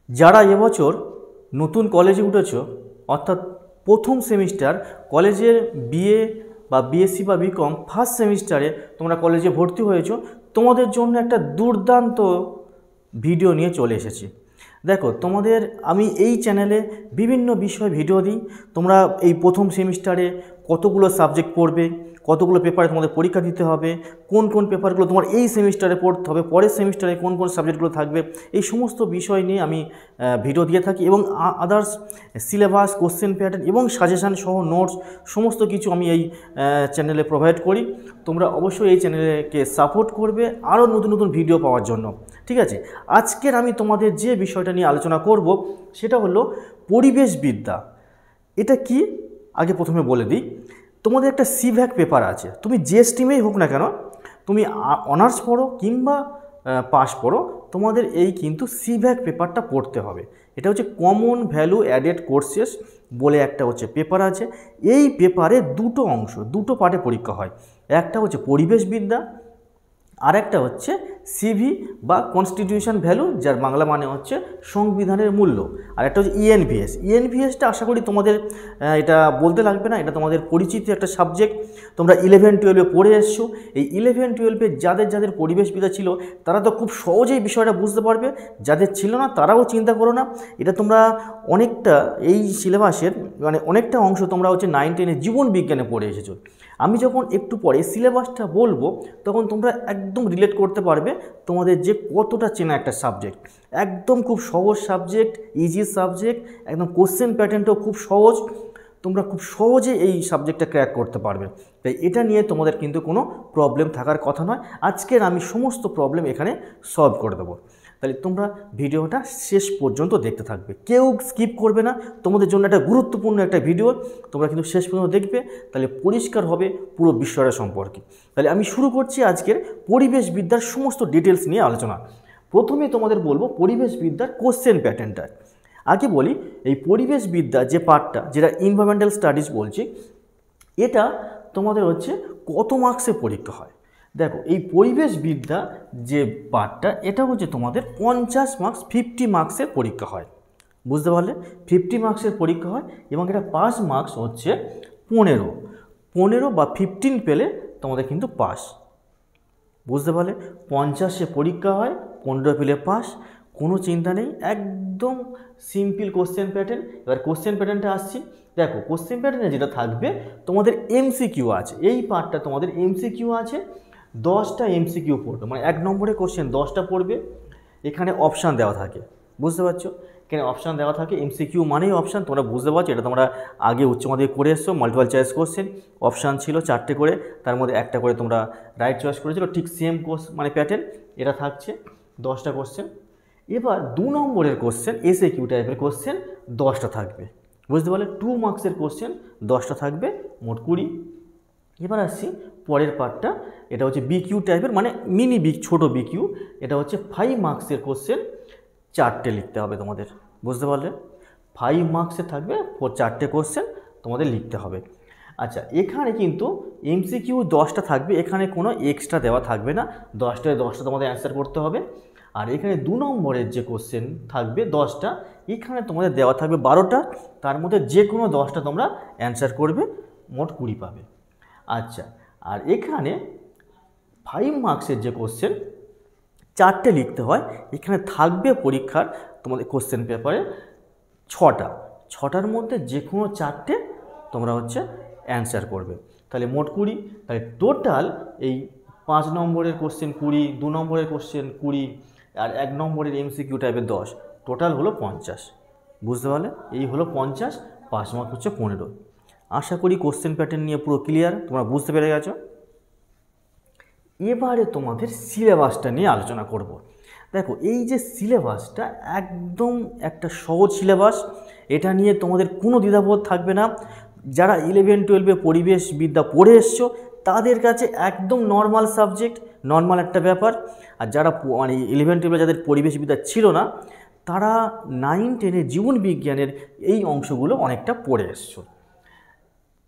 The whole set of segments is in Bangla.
যারা এবছর নতুন কলেজে উঠেছো অর্থাৎ প্রথম সেমিস্টার কলেজের বিএ বা বিএসসি বা বিকম ফার্স্ট সেমিস্টারে তোমরা কলেজে ভর্তি হয়েছো, তোমাদের জন্য একটা দুর্দান্ত ভিডিও নিয়ে চলে এসেছি। দেখো, তোমাদের আমি এই চ্যানেলে বিভিন্ন বিষয় ভিডিও দিই। তোমরা এই প্রথম সেমিস্টারে কতগুলো সাবজেক্ট পড়বে, কতগুলো পেপারে তোমাদের পরীক্ষা দিতে হবে, কোন কোন পেপারগুলো তোমার এই সেমিস্টারে পড়তে হবে, পরের সেমিস্টারে কোন কোন সাবজেক্টগুলো থাকবে, এই সমস্ত বিষয় নিয়ে আমি ভিডিও দিয়ে থাকি। এবং আদার্স সিলেবাস, কোশ্চেন প্যাটার্ন এবং সাজেশান সহ নোটস সমস্ত কিছু আমি এই চ্যানেলে প্রোভাইড করি। তোমরা অবশ্যই এই চ্যানেলকে সাপোর্ট করবে আরও নতুন নতুন ভিডিও পাওয়ার জন্য। ঠিক আছে, আজকের আমি তোমাদের যে বিষয়টা নিয়ে আলোচনা করব সেটা হলো পরিবেশবিদ্যা। এটা কি আগে প্রথমে বলে দিই। তোমাদের একটা সিভ্যাক পেপার আছে, তুমি যে স্ট্রিমেই হোক না কেন, তুমি অনার্স পড়ো কিংবা পাস পড়ো, তোমাদের এই কিন্তু সিভ্যাক পেপারটা পড়তে হবে। এটা হচ্ছে কমন ভ্যালু অ্যাডেড কোর্সেস বলে একটা হচ্ছে পেপার আছে। এই পেপারে দুটো অংশ, দুটো পার্টে পরীক্ষা হয়। একটা হচ্ছে পরিবেশবিদ্যা, আর একটা হচ্ছে সিভি বা কনস্টিটিউশন ভ্যালু, যার বাংলা মানে হচ্ছে সংবিধানের মূল্য। আর একটা হচ্ছে ইএনভিএস। ইএনভিএসটা আশা করি তোমাদের এটা বলতে লাগবে না, এটা তোমাদের পরিচিত একটা সাবজেক্ট। তোমরা 11-12-এ পড়ে এসছো। এই 11-12-এ যাদের যাদের পরিবেশবিদ্যা ছিল তারা তো খুব সহজেই বিষয়টা বুঝতে পারবে, যাদের ছিল না তারাও চিন্তা করো না। এটা তোমরা অনেকটা এই সিলেবাসের মানে অনেকটা অংশ তোমরা হচ্ছে 9-10-এ জীবন বিজ্ঞানে পড়ে এসেছো। আমি যখন একটু পরে সিলেবাসটা বলবো তখন তোমরা একদম রিলেট করতে পারবে তোমাদের যে কতটা চেনা একটা সাবজেক্ট। একদম খুব সহজ সাবজেক্ট, ইজি সাবজেক্ট, একদম কোশ্চেন প্যাটার্নটাও খুব সহজ। তোমরা খুব সহজে এই সাবজেক্টটা ক্র্যাক করতে পারবে। তাই এটা নিয়ে তোমাদের কিন্তু কোনো প্রবলেম থাকার কথা নয়। আজকের আমি সমস্ত প্রবলেম এখানে সলভ করে দেবো। তাহলে তোমরা ভিডিওটা শেষ পর্যন্ত দেখতে থাকবে, কেউ স্কিপ করবে না। তোমাদের জন্য একটা গুরুত্বপূর্ণ একটা ভিডিও, তোমরা কিন্তু শেষ পর্যন্ত দেখবে, তাহলে পরিষ্কার হবে পুরো বিষয়টা সম্পর্কে। তাহলে আমি শুরু করছি আজকের পরিবেশবিদ্যার সমস্ত ডিটেলস নিয়ে আলোচনা। প্রথমে তোমাদের বলবো পরিবেশবিদ্যার কোশ্চেন প্যাটার্নটা। আগে বলি, এই পরিবেশবিদ্যা যে পার্টটা, যেটা এনভায়রনমেন্টাল স্টাডিজ বলছি, এটা তোমাদের হচ্ছে কত মার্কসে পরীক্ষা হয়। দেখো, এই পরিবেশবিদ্যা যে পার্টটা, এটা হচ্ছে তোমাদের 50 মার্কস, 50 মার্কসের পরীক্ষা হয়। বুঝতে পারলে? 50 মার্কসের পরীক্ষা হয় এবং এটা পাস মার্কস হচ্ছে 15 বা 15 পেলে তোমাদের কিন্তু পাস। বুঝতে পারলে? 50-এ পরীক্ষা হয়, 15 পেলে পাস, কোনো চিন্তা নেই, একদম সিম্পল কোশ্চেন প্যাটার্ন। এবার কোশ্চেন প্যাটার্নটা আসছি। দেখো, কোশ্চেন প্যাটার্নে যেটা থাকবে তোমাদের এমসিকিউ আছে। এই পার্টটা তোমাদের এমসিকিউ আছে, 10টা এমসিকিউ পড়বে, মানে 1 নম্বরের কোশ্চেন 10টা পড়বে। এখানে অপশান দেওয়া থাকে, বুঝতে পারছো? এখানে অপশান দেওয়া থাকে, এমসিকিউ মানেই অপশান, তোমরা বুঝতে পারছো। এটা তোমরা আগে উচ্চ মাধ্যমিক করে এসছো, মাল্টিপল চয়েস কোশ্চেন, অপশান ছিল 4টে করে, তার মধ্যে একটা করে তোমরা রাইট চয়েস করেছিল। ঠিক সেম মানে প্যাটার্ন এটা থাকছে, 10টা কোশ্চেন। এবার 2 নম্বরের কোশ্চেন, এসএকিউ টাইপের কোশ্চেন 10টা থাকবে। বুঝতে পারলে? 2 মার্কসের কোশ্চেন 10টা থাকবে, মোট 20। এবার আসছি পরের পার্টটা, এটা হচ্ছে বিকিউ টাইপের, মানে মিনি ছোটো বিকিউ। এটা হচ্ছে 5 মার্কসের কোশ্চেন, 4টে লিখতে হবে তোমাদের। বুঝতে পারলে? 5 মার্কসে থাকবে 4টে কোশ্চেন তোমাদের লিখতে হবে। আচ্ছা, এখানে কিন্তু এমসিকিউ 10টা থাকবে, এখানে কোনো এক্সট্রা দেওয়া থাকবে না, 10টায় 10টা তোমাদের অ্যান্সার করতে হবে। আর এখানে 2 নম্বরের যে কোশ্চেন থাকবে 10টা, এখানে তোমাদের দেওয়া থাকবে 12টা, তার মধ্যে যে কোনো 10টা তোমরা অ্যান্সার করবে, মোট 20 পাবে। আচ্ছা, আর এখানে 5 মার্কসের যে কোশ্চেন 4টে লিখতে হয়, এখানে থাকবে পরীক্ষার তোমাদের কোশ্চেন পেপারে 6টার মধ্যে যে কোনো 4টে তোমরা হচ্ছে অ্যান্সার করবে। তাহলে মোট 20। তাহলে টোটাল এই 5 নম্বরের কোশ্চেন 20, 2 নম্বরের কোশ্চেন 20, আর 1 নম্বরের এমসিকিউ টাইপের 10, টোটাল হলো 50। বুঝতে পারলে? এই হলো 50, 5 মার্ক হচ্ছে 15। আশা করি কোশ্চেন প্যাটার্ন নিয়ে পুরো ক্লিয়ার, তোমরা বুঝতে পেরে গেছো। এবারে তোমাদের সিলেবাসটা নিয়ে আলোচনা করব। দেখো, এই যে সিলেবাসটা একদম একটা সহজ সিলেবাস, এটা নিয়ে তোমাদের কোনো দ্বিধাবোধ থাকবে না। যারা 11-12-এ পরিবেশবিদ্যা পড়ে এসছো তাদের কাছে একদম নর্মাল সাবজেক্ট, নর্মাল একটা ব্যাপার। আর যারা মানে 11-12-এ যাদের পরিবেশবিদ্যা ছিল না, তারা 9-10-এ জীবন বিজ্ঞানের এই অংশগুলো অনেকটা পড়ে এসছো।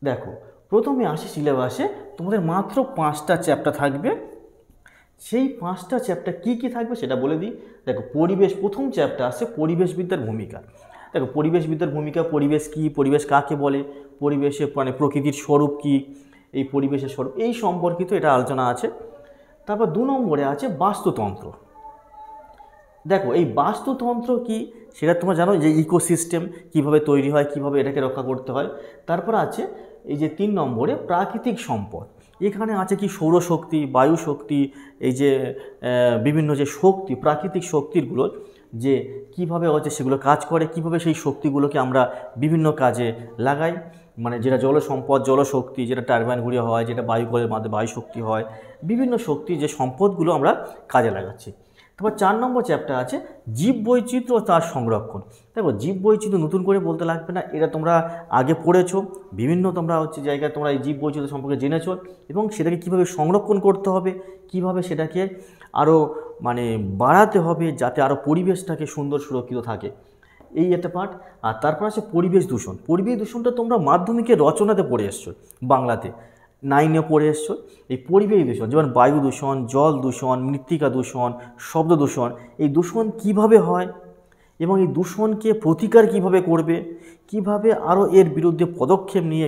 দেখো, প্রথমে আসি সিলেবাসে, তোমাদের মাত্র 5টা চ্যাপ্টার থাকবে। সেই 5টা চ্যাপ্টার কী কী থাকবে সেটা বলে দিই। দেখো, পরিবেশ, প্রথম চ্যাপ্টার আসছে পরিবেশবিদ্যার ভূমিকা। দেখো, পরিবেশবিদ্যার ভূমিকা, পরিবেশ কী, পরিবেশ কাকে বলে, পরিবেশে মানে প্রকৃতির স্বরূপ কী, এই পরিবেশের স্বরূপ এই সম্পর্কিত এটা আলোচনা আছে। তারপর 2 নম্বরে আছে বাস্তুতন্ত্র। দেখো, এই বাস্তুতন্ত্র কি সেটা তোমরা জানো, যে ইকোসিস্টেম কীভাবে তৈরি হয়, কীভাবে এটাকে রক্ষা করতে হয়। তারপর আছে এই যে 3 নম্বরে প্রাকৃতিক সম্পদ। এখানে আছে কি সৌরশক্তি, বায়ু শক্তি, এই যে বিভিন্ন যে শক্তি, প্রাকৃতিক শক্তিগুলো যে কিভাবে হচ্ছে সেগুলো কাজ করে, কিভাবে সেই শক্তিগুলোকে আমরা বিভিন্ন কাজে লাগাই, মানে যেটা জলসম্পদ, জলশক্তি, যেটা টারবাইন ঘুরিয়ে হয়, যেটা বায়ুকলের মাধ্যমে বায়ু শক্তি হয়, বিভিন্ন শক্তি যে সম্পদগুলো আমরা কাজে লাগাচ্ছি। তারপর 4 নম্বর চ্যাপ্টার আছে জীববৈচিত্র্য ও তার সংরক্ষণ। দেখো, জীববৈচিত্র্য নতুন করে বলতে লাগবে না, এটা তোমরা আগে পড়েছো, বিভিন্ন তোমরা হচ্ছে জায়গায় তোমরা এই জীববৈচিত্র্য সম্পর্কে জেনেছো, এবং সেটাকে কীভাবে সংরক্ষণ করতে হবে, কিভাবে সেটাকে আরও মানে বাড়াতে হবে যাতে আরও পরিবেশটাকে সুন্দর সুরক্ষিত থাকে, এই একটা পার্ট। আর তারপর আছে পরিবেশ দূষণ। পরিবেশ দূষণটা তোমরা মাধ্যমিকের রচনাতে পড়ে এসছো, বাংলাতে 9-এ পড়ে এসছো। এই পরিবেশ দূষণ যেমন বায়ু দূষণ, জল দূষণ, মৃত্তিকা দূষণ, শব্দ দূষণ, এই দূষণ কিভাবে হয় এবং এই দূষণকে প্রতিকার কিভাবে করবে, কিভাবে আরও এর বিরুদ্ধে পদক্ষেপ নিয়ে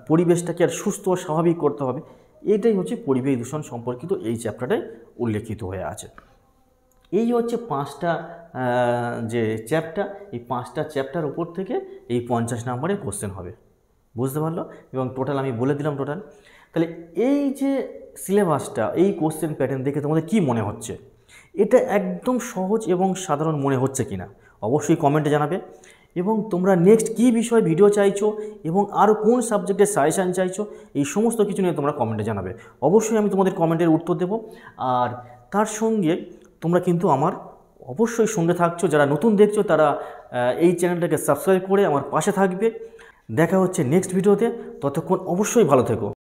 পরিবেশটাকে আর সুস্থ ও স্বাভাবিক করতে হবে, এইটাই হচ্ছে পরিবেশ দূষণ সম্পর্কিত এই চ্যাপ্টারটায় উল্লেখিত হয়ে আছে। এই হচ্ছে 5টা যে চ্যাপ্টার, এই 5টা চ্যাপ্টার উপর থেকে এই 50 নম্বরের কোশ্চেন হবে, বুঝতে পারলো? এবং টোটাল আমি বলে দিলাম টোটাল। তাহলে এই যে সিলেবাসটা, এই কোশ্চেন প্যাটার্ন দেখে তোমাদের কি মনে হচ্ছে? এটা একদম সহজ এবং সাধারণ মনে হচ্ছে কি না অবশ্যই কমেন্টে জানাবে। এবং তোমরা নেক্সট কী বিষয়ে ভিডিও চাইছো এবং আরও কোন সাবজেক্টের সাজেশান চাইছো, এই সমস্ত কিছু নিয়ে তোমরা কমেন্টে জানাবে। অবশ্যই আমি তোমাদের কমেন্টের উত্তর দেব। আর তার সঙ্গে তোমরা কিন্তু আমার অবশ্যই সঙ্গে থাকছো, যারা নতুন দেখছো তারা এই চ্যানেলটাকে সাবস্ক্রাইব করে আমার পাশে থাকবে। দেখা হচ্ছে নেক্সট ভিডিওতে, ততক্ষণ অবশ্যই ভালো থেকো।